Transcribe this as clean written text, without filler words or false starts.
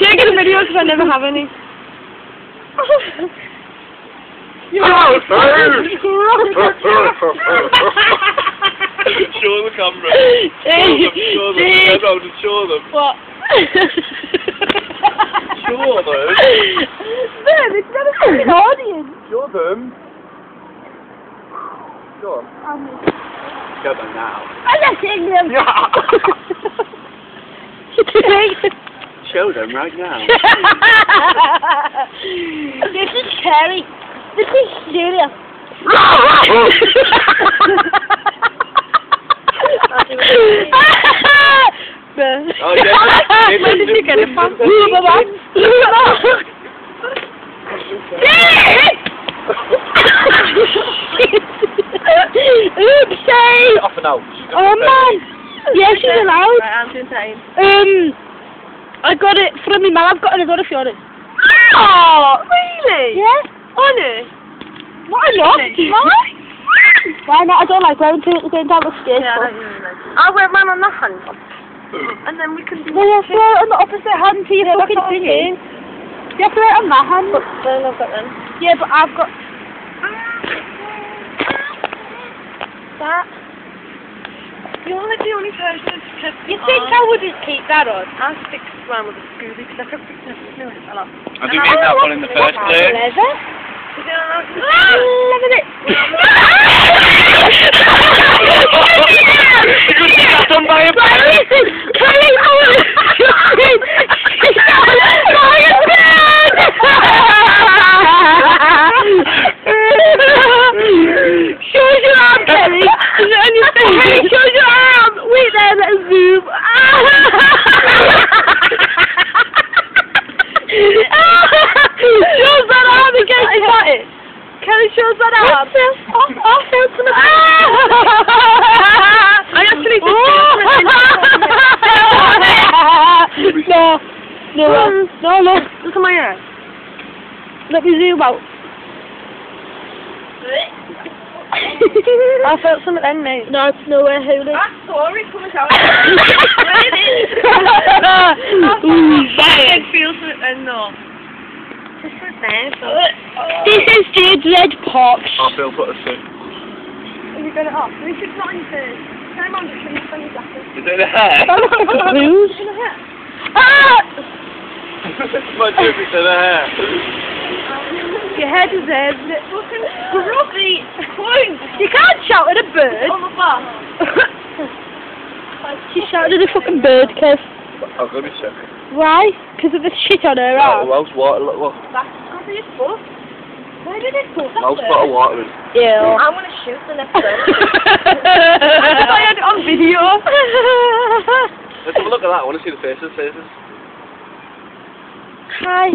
taking a video because I never have any. Show the camera. Show them. Just show them. What? Show them. Man, it's not a fucking audience. Show them. Go on. Show them now. I'm not seeing them. Show them right now. This is scary. This is serious. Oh, yeah. Where did you get it from? Oopsie! Off and out. Oh man! Yeah, she's allowed. Right, I'm doing time. I got it from my mum. I've got another if you want it. Oh, really? Yeah? Honest? Why not? Why not? I don't like wearing two at the same time. It's scared. Yeah, I don't really like it. I'll wear mine on the hand. And then we can do... No, you have to wear it on the opposite hand to your fucking thingy. You have to wear it on that hand. Then I've got them. Yeah, but I've got... That. You're like the only person to keep You think I wouldn't keep that on? I'll stick around with the Scooby because I could pick this new a lot. I didn't get that one in the first place. Leather? Is it on Look at it. Done by a Listen, Kelly, I want show your arm, Kelly. Is it on your face? Show your arm. Wait there, let's zoom. Shows that arm again. Is that it? Kelly shows that arm. I actually think No, look at my hair. Let me zoom out. I felt something then, mate. No, it's nowhere, Holy. That story coming out. I feel something then, no. Just for there, so. This is Jade's red pox. I feel put a suit. Have you got it off? At least it's not on your face. Time on, just finish on your jacket. Is it in the hair? Blues. In the hair? Ah! My joke is in the hair. Your head is there, isn't it? Fucking scrubby. You can't shout at a bird. On the bar. She shouted at a fucking bird, Kev. I'll go be sick. Why? Because of the shit on her arm. Mouse water, look. That's scrubby as fuck. Where did it go? Mouse got a water in. Ew. I'm gonna shoot the next one. I had it on video. Let's have a look at that. I want to see the faces. Hi.